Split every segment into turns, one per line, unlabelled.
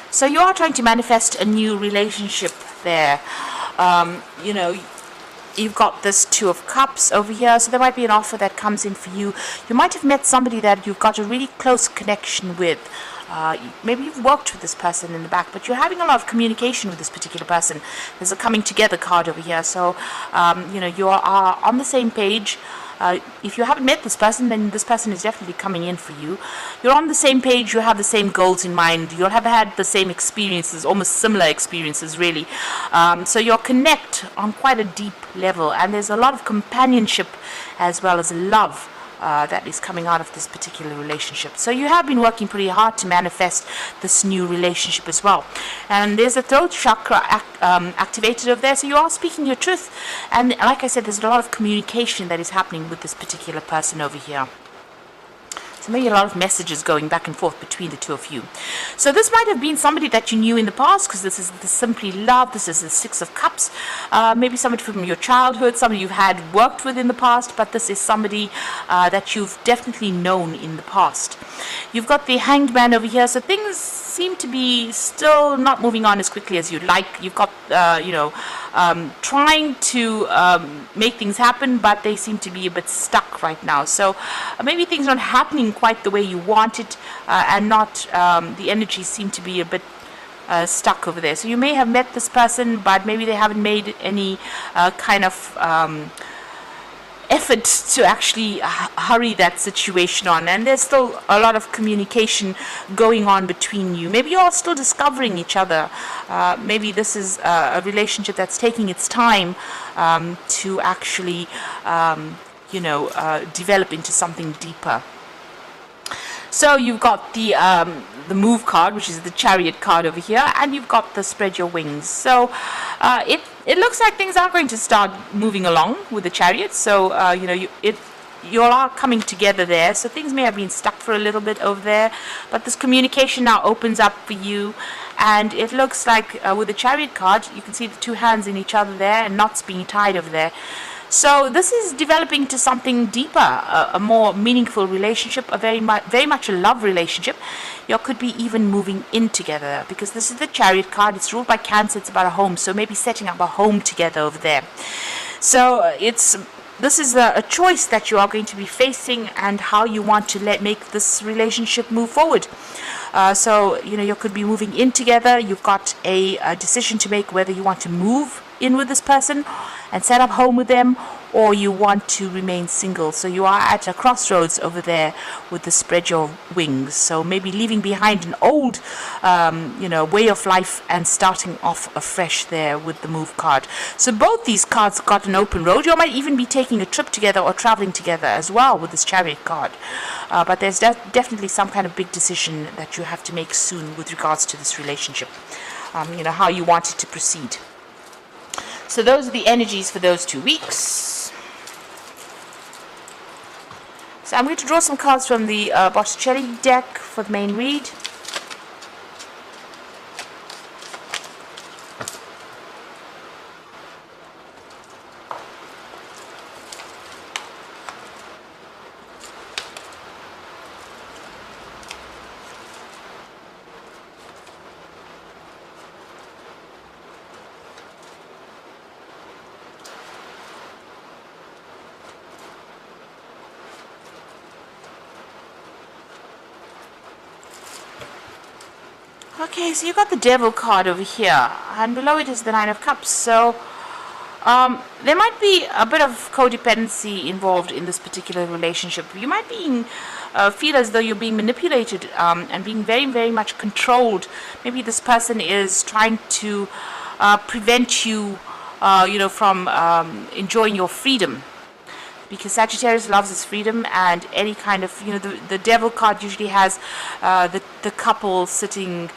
So you are trying to manifest a new relationship there. You know, you've got this Two of Cups over here, so there might be an offer that comes in for you. You might have met somebody that you've got a really close connection with. Maybe you've worked with this person in the back, but you're having a lot of communication with this particular person. There's a coming together card over here, so you know, you are on the same page. If you haven't met this person, then this person is definitely coming in for you. You're on the same page, you have the same goals in mind, you'll have had the same experiences, almost similar experiences really. So you'll connect on quite a deep level, and there's a lot of companionship as well as love that is coming out of this particular relationship. So you have been working pretty hard to manifest this new relationship as well. And there's a throat chakra activated over there, so you are speaking your truth. And like I said, there's a lot of communication that is happening with this particular person over here. So maybe a lot of messages going back and forth between the two of you. So this might have been somebody that you knew in the past, because this is the Simply Love, this is the Six of Cups. Maybe somebody from your childhood, somebody you've had worked with in the past, but this is somebody that you've definitely known in the past. You've got the Hanged Man over here, so things seem to be still not moving on as quickly as you'd like. You've got, you know, trying to make things happen, but they seem to be a bit stuck right now. So maybe things aren't happening quite the way you want it, and not the energies seem to be a bit stuck over there. So you may have met this person, but maybe they haven't made any kind of effort to actually hurry that situation on, and there's still a lot of communication going on between you. Maybe you're still discovering each other. Maybe this is a relationship that's taking its time to actually you know, develop into something deeper. So you've got the Move card, which is the Chariot card over here, and you've got the Spread Your Wings. So it looks like things are going to start moving along with the Chariot. So you know, you all are coming together there. So things may have been stuck for a little bit over there, but this communication now opens up for you. And it looks like with the Chariot card, you can see the two hands in each other there and knots being tied over there. So this is developing to something deeper, a more meaningful relationship, a very much a love relationship. You could be even moving in together, because this is the Chariot card. It's ruled by Cancer. It's about a home, so maybe setting up a home together over there. So this is a choice that you are going to be facing, and how you want to make this relationship move forward. So you know, you could be moving in together. You've got a decision to make whether you want to move in with this person and set up home with them, or you want to remain single. So you are at a crossroads over there with the Spread Your Wings. So maybe leaving behind an old you know, way of life and starting off afresh there with the Move card. So both these cards got an open road. You might even be taking a trip together or traveling together as well with this Chariot card. But there's definitely some kind of big decision that you have to make soon with regards to this relationship. You know, how you want it to proceed. So those are the energies for those 2 weeks. So I'm going to draw some cards from the Botticelli deck for the main read. Okay, so you got the Devil card over here, and below it is the Nine of Cups. So there might be a bit of codependency involved in this particular relationship. You might feel as though you're being manipulated and being very much controlled. Maybe this person is trying to prevent you, you know, from enjoying your freedom. Because Sagittarius loves his freedom, and any kind of, you know, the Devil card usually has the couple sitting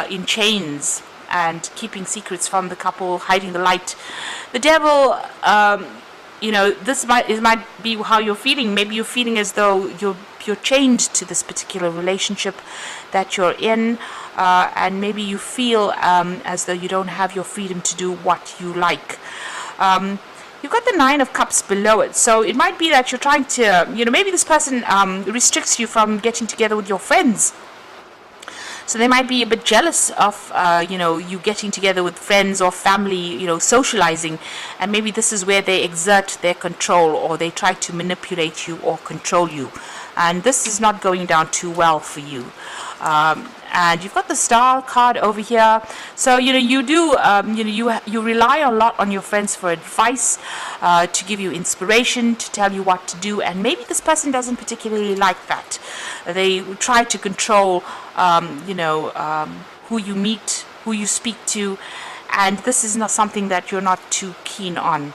in chains and keeping secrets from the couple, hiding the light. The Devil, you know, this might be how you're feeling. Maybe you're feeling as though you're chained to this particular relationship that you're in, and maybe you feel as though you don't have your freedom to do what you like. You've got the Nine of Cups below it, so it might be that you're trying to, you know, maybe this person restricts you from getting together with your friends. So they might be a bit jealous of, you getting together with friends or family, socializing. And maybe this is where they exert their control, or they try to manipulate you or control you. And this is not going down too well for you. And you've got the star card over here. So you do you rely a lot on your friends for advice, to give you inspiration, to tell you what to do. And maybe this person doesn't particularly like that. They try to control who you meet, who you speak to, and this is not something that you're not too keen on.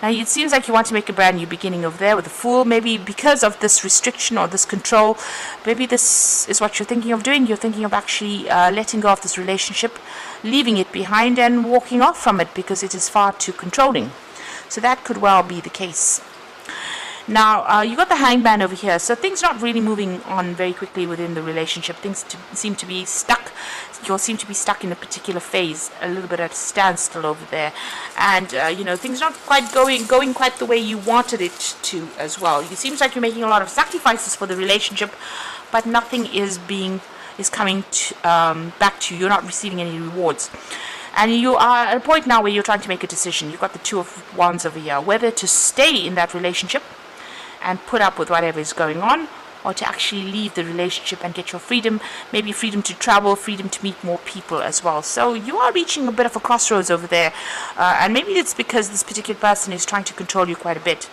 Now it seems like you want to make a brand new beginning over there with the Fool. Maybe because of this restriction or this control, maybe this is what you're thinking of doing. You're thinking of actually letting go of this relationship, leaving it behind and walking off from it because it is far too controlling. So that could well be the case. Now, you got the Hangman over here, so things not really moving on very quickly within the relationship. Things seem to be stuck. You'll seem to be stuck in a particular phase, a little bit at a standstill over there. And, things not quite going quite the way you wanted it to as well. It seems like you're making a lot of sacrifices for the relationship, but nothing is coming back to you. You're not receiving any rewards. And you are at a point now where you're trying to make a decision. You've got the Two of Wands over here, whether to stay in that relationship and put up with whatever is going on, or to actually leave the relationship and get your freedom, maybe freedom to travel, freedom to meet more people as well. So you are reaching a bit of a crossroads over there, and maybe it's because this particular person is trying to control you quite a bit.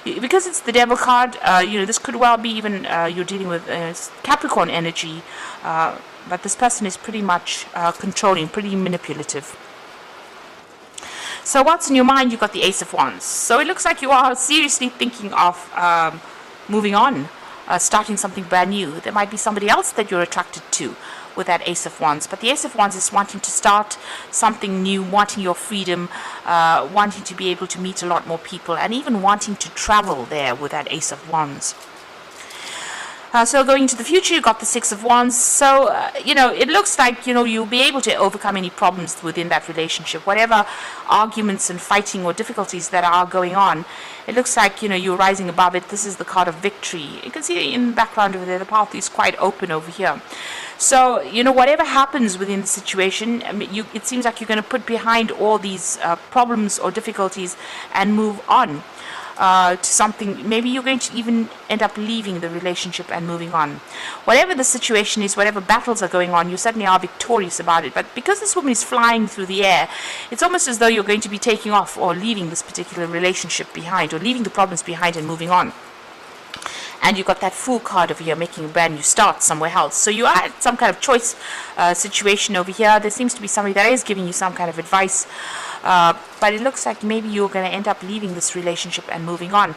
Because it's the Devil card, this could well be even you're dealing with Capricorn energy, but this person is pretty much controlling, pretty manipulative. So what's in your mind? You've got the Ace of Wands. So it looks like you are seriously thinking of moving on, starting something brand new. There might be somebody else that you're attracted to with that Ace of Wands. But the Ace of Wands is wanting to start something new, wanting your freedom, wanting to be able to meet a lot more people, and even wanting to travel there with that Ace of Wands. So going into the future, you've got the Six of Wands. So, it looks like, you'll be able to overcome any problems within that relationship. Whatever arguments and fighting or difficulties that are going on, it looks like, you're rising above it. This is the card of victory. You can see in the background over there, the path is quite open over here. So, whatever happens within the situation, it seems like you're going to put behind all these problems or difficulties and move on. To something, maybe you're going to even end up leaving the relationship and moving on. Whatever the situation is, whatever battles are going on, you certainly are victorious about it. But because this woman is flying through the air, it's almost as though you're going to be taking off or leaving this particular relationship behind, or leaving the problems behind and moving on. And you've got that Fool card over here, making a brand new start somewhere else. So you are at some kind of choice situation over here. There seems to be somebody that is giving you some kind of advice. But it looks like maybe you're going to end up leaving this relationship and moving on.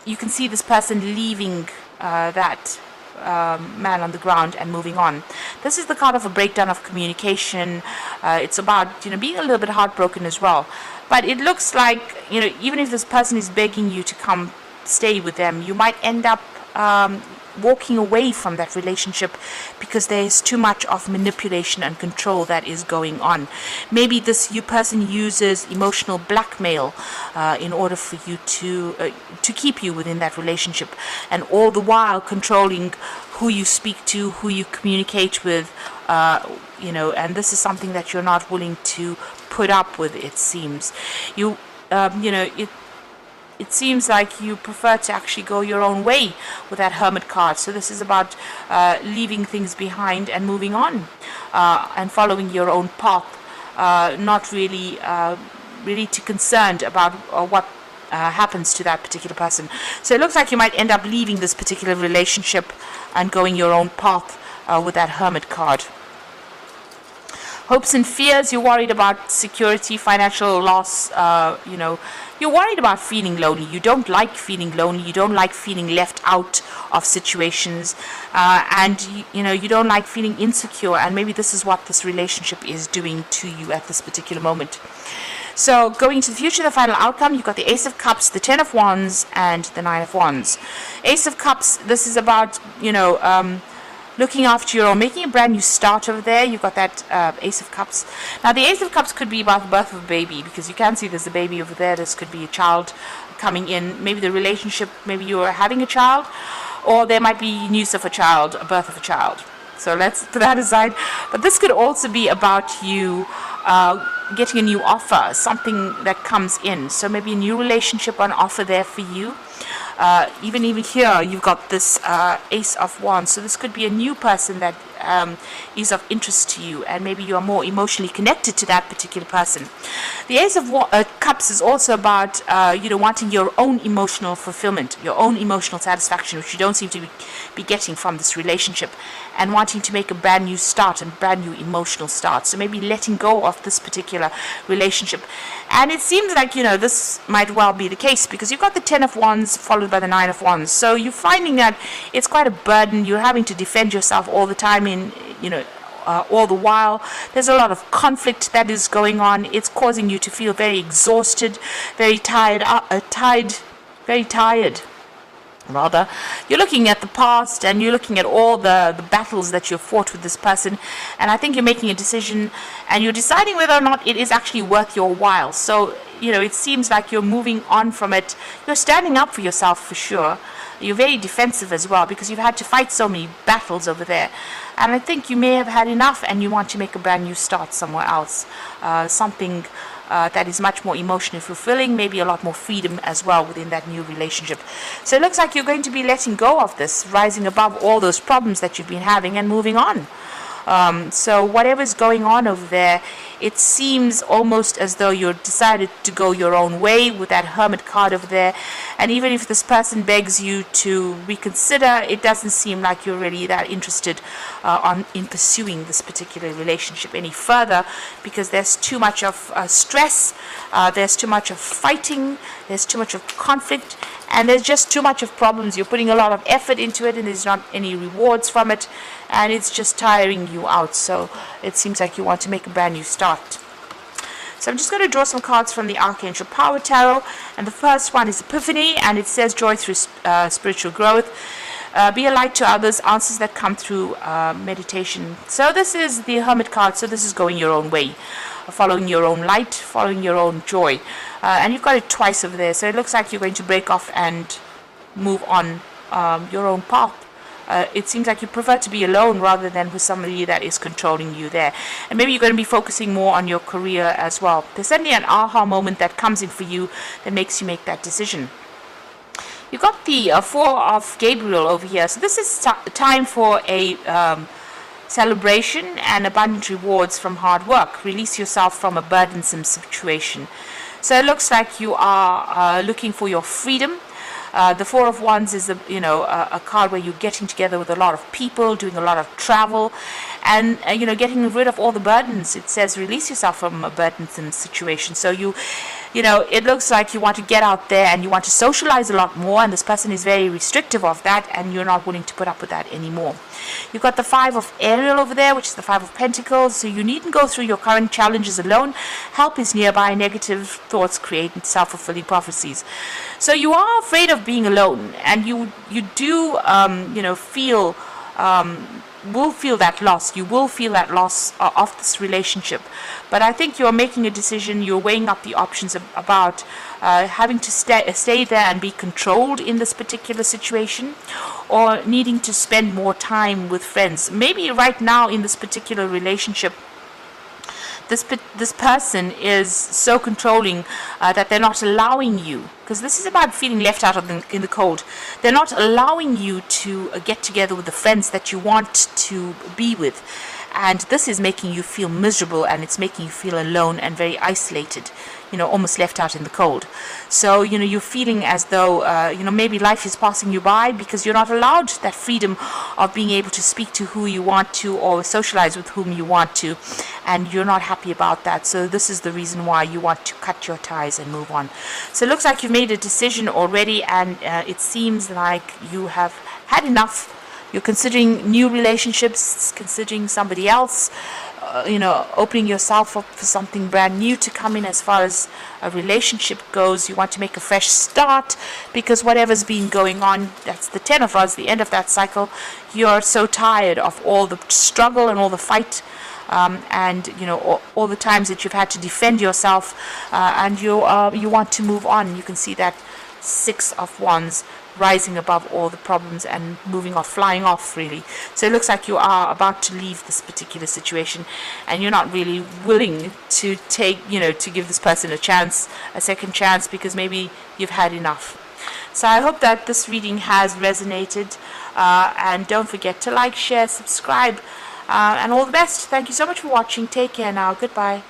You can see this person leaving that man on the ground and moving on. This is the card of a breakdown of communication. It's about being a little bit heartbroken as well. But it looks like even if this person is begging you to come stay with them, you might end up walking away from that relationship because there is too much of manipulation and control that is going on. Maybe this person uses emotional blackmail in order for you to keep you within that relationship, and all the while controlling who you speak to, who you communicate with, and this is something that you're not willing to put up with. It seems it seems like you prefer to actually go your own way with that Hermit card. So this is about leaving things behind and moving on, and following your own path, not really too concerned about what happens to that particular person. So it looks like you might end up leaving this particular relationship and going your own path with that Hermit card. Hopes and fears, you're worried about security, financial loss, you're worried about feeling lonely. You don't like feeling lonely. You don't like feeling left out of situations, and you don't like feeling insecure, and maybe this is what this relationship is doing to you at this particular moment. So going to the future, the final outcome, you've got the Ace of Cups, the Ten of Wands, and the Nine of Wands. Ace of Cups, this is about, looking after your own, making a brand new start over there. You've got that Ace of Cups. Now, the Ace of Cups could be about the birth of a baby, because you can see there's a baby over there. This could be a child coming in. Maybe the relationship, maybe you're having a child, or there might be news of a child, a birth of a child. So let's put that aside. But this could also be about you getting a new offer, something that comes in. So maybe a new relationship on offer there for you. Even here, you've got this Ace of Wands. So this could be a new person that is of interest to you, and maybe you are more emotionally connected to that particular person. The Ace of Cups is also about wanting your own emotional fulfillment, your own emotional satisfaction, which you don't seem to be getting from this relationship, and wanting to make a brand new start and brand new emotional start. So maybe letting go of this particular relationship. And it seems like, this might well be the case, because you've got the 10 of Wands followed by the 9 of Wands. So you're finding that it's quite a burden. You're having to defend yourself all the time all the while. There's a lot of conflict that is going on. It's causing you to feel very exhausted, very tired, very tired. Rather, you're looking at the past and you're looking at all the battles that you've fought with this person, and I think you're making a decision and you're deciding whether or not it is actually worth your while. So it seems like you're moving on from it. You're standing up for yourself for sure. You're very defensive as well, because you've had to fight so many battles over there, and I think you may have had enough and you want to make a brand new start somewhere else, something that is much more emotionally fulfilling, maybe a lot more freedom as well within that new relationship. So it looks like you're going to be letting go of this, rising above all those problems that you've been having and moving on. So whatever's going on over there, it seems almost as though you're decided to go your own way with that Hermit card over there. And even if this person begs you to reconsider, it doesn't seem like you're really that interested in pursuing this particular relationship any further, because there's too much of stress, there's too much of fighting, there's too much of conflict, and there's just too much of problems. You're putting a lot of effort into it and there's not any rewards from it, and it's just tiring you out. So it seems like you want to make a brand new start. So I'm just going to draw some cards from the Archangel Power Tarot, and the first one is Epiphany, and it says joy through spiritual growth. Be a light to others, answers that come through meditation. So this is the Hermit card, so this is going your own way, following your own light, following your own joy. And you've got it twice over there, so it looks like you're going to break off and move on your own path. It seems like you prefer to be alone rather than with somebody that is controlling you there. And maybe you're going to be focusing more on your career as well. There's certainly an aha moment that comes in for you that makes you make that decision. You've got the Four of Gabriel over here. So this is time for a celebration and abundant rewards from hard work. Release yourself from a burdensome situation. So it looks like you are looking for your freedom. The Four of Wands is a card where you're getting together with a lot of people, doing a lot of travel, and getting rid of all the burdens. It says release yourself from a burdensome situation. So it looks like you want to get out there and you want to socialize a lot more, and this person is very restrictive of that, and you're not willing to put up with that anymore. You've got the Five of Ariel over there, which is the Five of Pentacles. So you needn't go through your current challenges alone. Help is nearby. Negative thoughts create self-fulfilling prophecies. So you are afraid of being alone, and you do will feel that loss. You will feel that loss of this relationship. But I think you're making a decision. You're weighing up the options about having to stay there and be controlled in this particular situation, or needing to spend more time with friends. Maybe right now in this particular relationship, this person is so controlling that they're not allowing you, because this is about feeling left out in the cold. They're not allowing you to get together with the friends that you want to be with, and this is making you feel miserable, and it's making you feel alone and very isolated, almost left out in the cold. So you're feeling as though maybe life is passing you by, because you're not allowed that freedom of being able to speak to who you want to or socialize with whom you want to, and you're not happy about that. So this is the reason why you want to cut your ties and move on. So it looks like you've made a decision already, and it seems like you have had enough. You're considering new relationships, considering somebody else, opening yourself up for something brand new to come in as far as a relationship goes. You want to make a fresh start, because whatever's been going on, that's the 10 of Wands, the end of that cycle. You're so tired of all the struggle and all the fight, and all the times that you've had to defend yourself, and you want to move on. You can see that Six of Wands rising above all the problems and moving off, flying off, really. So it looks like you are about to leave this particular situation, and you're not really willing to take, to give this person a second chance, because maybe you've had enough. So I hope that this reading has resonated, and don't forget to like, share, subscribe, and all the best. Thank you so much for watching. Take care now. Goodbye.